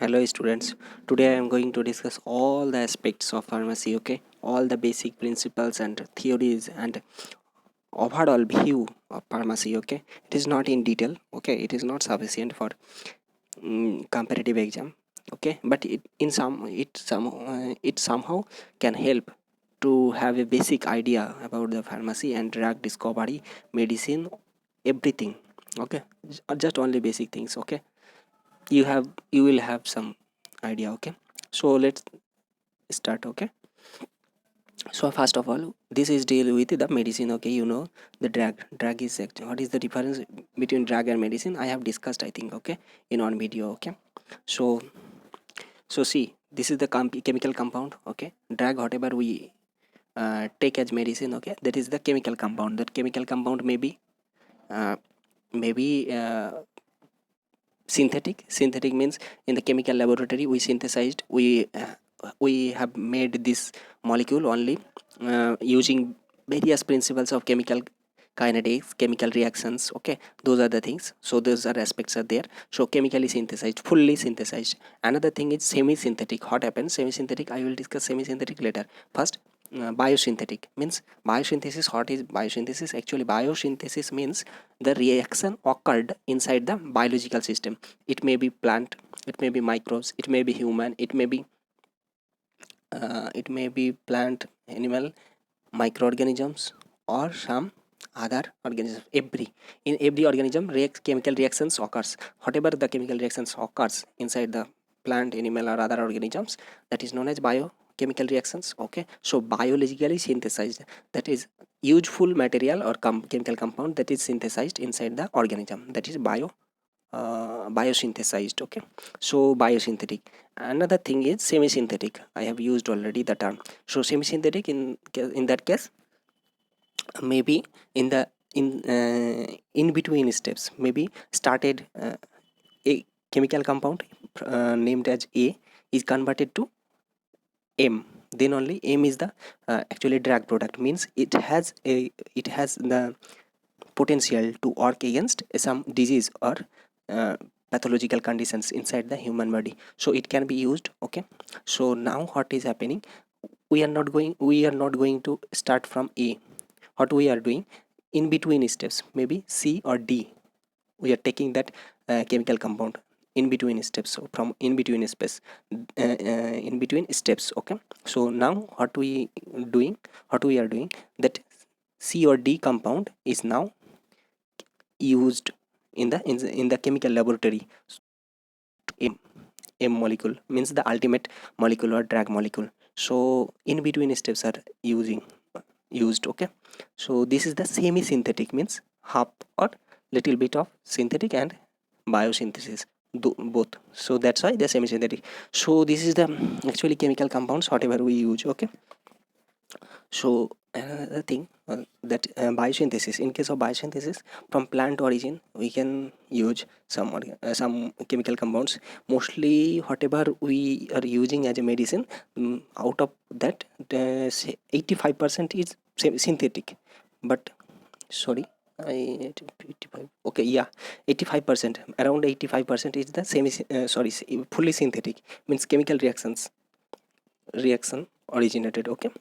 Hello students, today I am going to discuss all the aspects of pharmacy, okay? All the basic principles and theories and overall view of pharmacy, okay? It is not in detail, okay? It is not sufficient for comparative exam, okay? But it somehow can help to have a basic idea about the pharmacy and drug discovery, medicine, everything, okay? Just only basic things, okay? You will have some idea, okay? So let's start, okay? So first of all, this is deal with the medicine, okay? You know, the drug is what is the difference between drug and medicine? I have discussed, I think, okay, in one video, okay? So so see, this is the chemical compound, okay? Drug, whatever we take as medicine, okay, that is the chemical compound. That chemical compound may be uh, maybe synthetic means in the chemical laboratory we have made this molecule only using various principles of chemical kinetics, chemical reactions, okay? Those are the things. So those are aspects are there. So chemically synthesized, fully synthesized. Another thing is semi-synthetic. What happens semi-synthetic? I will discuss semi-synthetic later. First, biosynthetic means biosynthesis. What is biosynthesis? Actually, biosynthesis means the reaction occurred inside the biological system. It may be plant, it may be microbes, it may be human, it may be plant, animal, microorganisms, or some other organism. In every organism chemical reactions occurs. Whatever the chemical reactions occurs inside the plant, animal, or other organisms, that is known as biochemical reactions, okay? So biologically synthesized, that is useful material or chemical compound that is synthesized inside the organism, that is biosynthesized, okay? So biosynthetic. Another thing is semi-synthetic. I have used already the term. So semi-synthetic, in that case, maybe in the in between steps, maybe started a chemical compound named as A is converted to M. Then only M is the actually drug product, means it has the potential to work against some disease or uh, pathological conditions inside the human body, so it can be used, okay? So now what is happening, we are not going to start from A. What we are doing, in between steps, maybe C or D, we are taking that chemical compound in between steps. So from in between space, in between steps, okay? So now what we are doing, that C or D compound is now used in the chemical laboratory. M, M molecule means the ultimate molecule or drug molecule. So in between steps are used, okay? So this is the semi-synthetic, means half or little bit of synthetic and biosynthesis, both. So that's why the semi-synthetic. So this is the actually chemical compounds whatever we use, okay? So another thing, that biosynthesis, in case of biosynthesis from plant origin, we can use some chemical compounds. Mostly whatever we are using as a medicine, out of that, 85% is synthetic. But sorry, I 85, okay, yeah, 85%, around 85% is the fully synthetic, means chemical reaction originated, okay?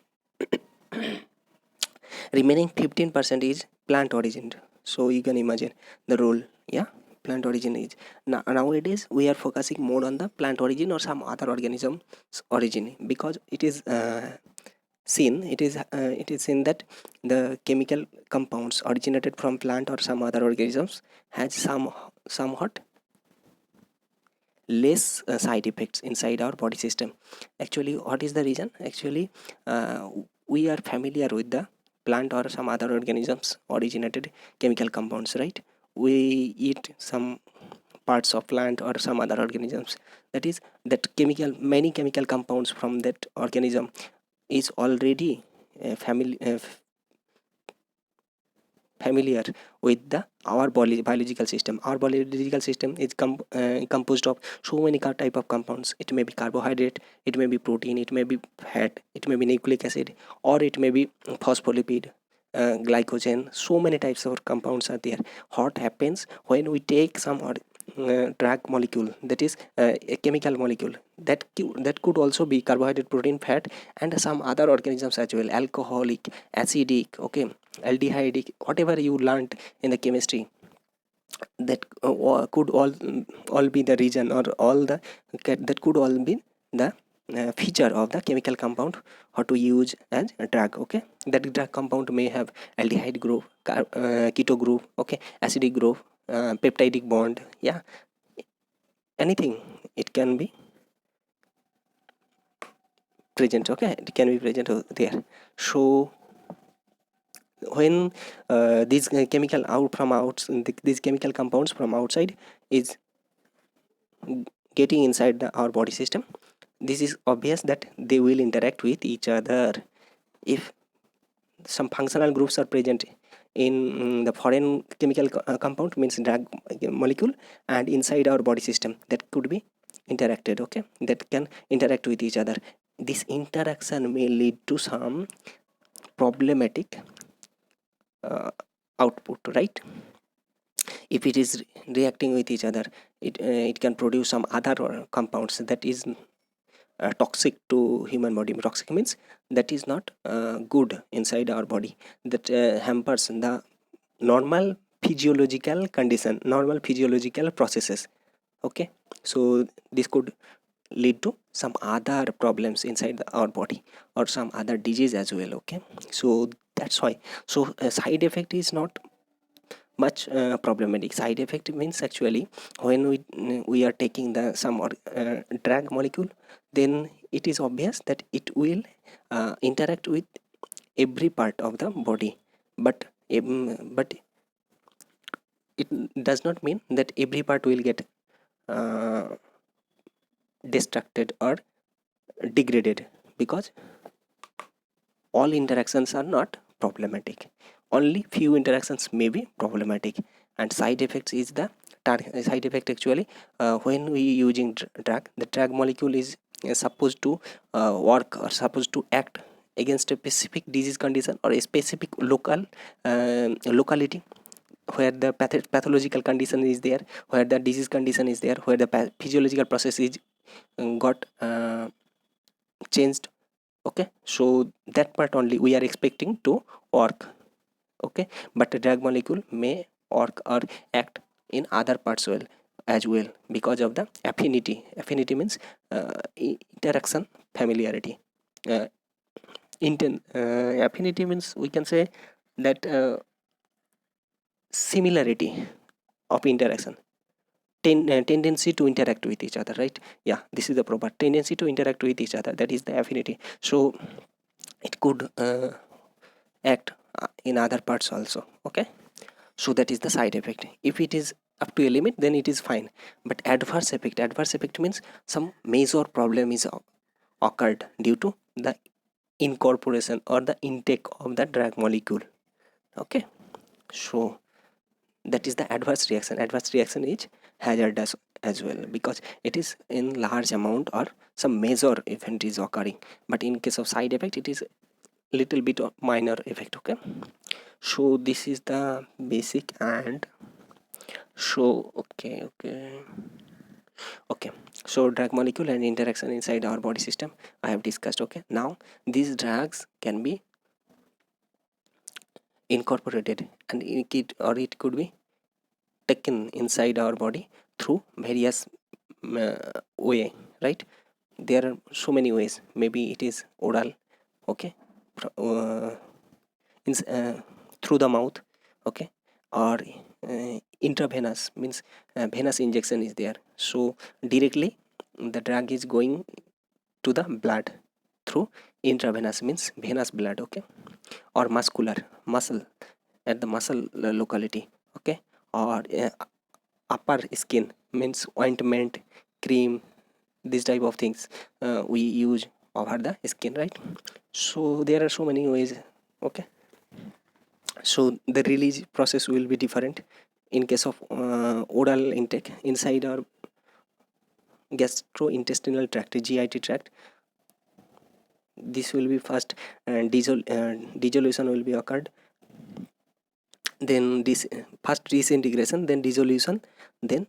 Remaining 15% is plant origin. So you can imagine the role, yeah? Plant origin is nowadays we are focusing more on the plant origin or some other organism's origin, because it is seen that the chemical compounds originated from plant or some other organisms has somewhat less side effects inside our body system. Actually, what is the reason? Actually, we are familiar with the plant or some other organisms originated chemical compounds, right? We eat some parts of plant or some other organisms, that is that many chemical compounds from that organism is already familiar with the our biological system. Our biological system is composed of so many type of compounds. It may be carbohydrate, it may be protein, it may be fat, it may be nucleic acid, or it may be phospholipid, glycogen. So many types of compounds are there. What happens when we take some drug molecule, that is a chemical molecule that could also be carbohydrate, protein, fat, and some other organisms as well, alcoholic, acidic, okay, aldehydic, whatever you learned in the chemistry, that could all be the region, or all the that could all be the feature of the chemical compound how to use as a drug. Okay, that drug compound may have aldehyde group, keto group, okay, acidic group, peptidic bond, yeah, anything it can be present. Okay, it can be present there. So when these chemical out from out these chemical compounds from outside is getting inside our body system, this is obvious that they will interact with each other. If some functional groups are present in the foreign chemical compound, means drug molecule, and inside our body system, that could be interacted, okay, that can interact with each other. This interaction may lead to some problematic output, right? If it is reacting with each other, it can produce some other compounds that is toxic to human body. Toxic means that is not good inside our body, that hampers the normal physiological condition, normal physiological processes. Okay, so this could lead to some other problems inside our body, or some other disease as well. Okay, so that's why. So side effect is not much problematic. Side effect means actually when we are taking the some drug molecule, then it is obvious that it will interact with every part of the body, but but it does not mean that every part will get uh, destructed or degraded, because all interactions are not problematic, only few interactions may be problematic. And side effects is the side effect actually when we using drug, the drug molecule is supposed to work, or supposed to act against a specific disease condition, or a specific locality where the pathological condition is there, where the disease condition is there, where the physiological process is got changed. Okay, so that part only we are expecting to work. Okay, but the drug molecule may work or act in other parts well as well, because of the affinity. Affinity means interaction, familiarity, uh, affinity means we can say that similarity of interaction, tendency to interact with each other, right? Yeah, this is the proper tendency to interact with each other, that is the affinity. So it could act in other parts also. Okay, so that is the side effect. If it is up to a limit, then it is fine. But adverse effect means some major problem is occurred due to the incorporation or the intake of the drug molecule. Okay, so that is the adverse reaction. Adverse reaction is hazardous as well, because it is in large amount or some major event is occurring. But in case of side effect, it is little bit of minor effect. Okay, so this is the basic. And so okay, so drug molecule and interaction inside our body system I have discussed. Okay, now these drugs can be incorporated, and it could be taken inside our body through various way, right? There are so many ways. Maybe it is oral, okay, uh, through the mouth, okay, or intravenous means venous injection is there. So directly the drug is going to the blood through intravenous means venous blood, okay, or muscle at the muscle locality, okay, or upper skin means ointment, cream, this type of things we use over the skin, right? So there are so many ways. Okay, so the release process will be different in case of oral intake inside our gastrointestinal tract, GIT tract. This will be first dissolution will be occurred, then this first disintegration, then dissolution, then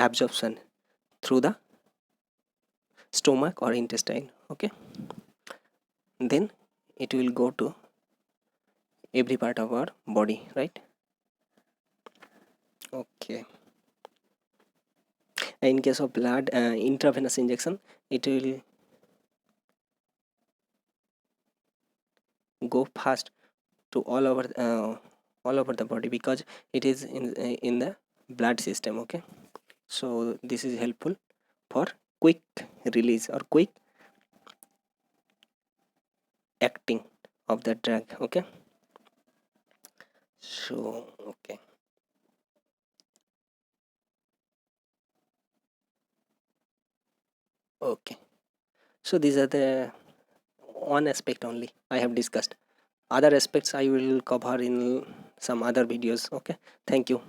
absorption through the stomach or intestine. Okay, then it will go to every part of our body, right? Okay, in case of blood intravenous injection, it will go fast to all over the body because it is in the blood system. Okay, so this is helpful for quick release or quick acting of the drug. Okay, so okay, okay, so these are the one aspect only I have discussed. Other aspects I will cover in some other videos. Okay, thank you.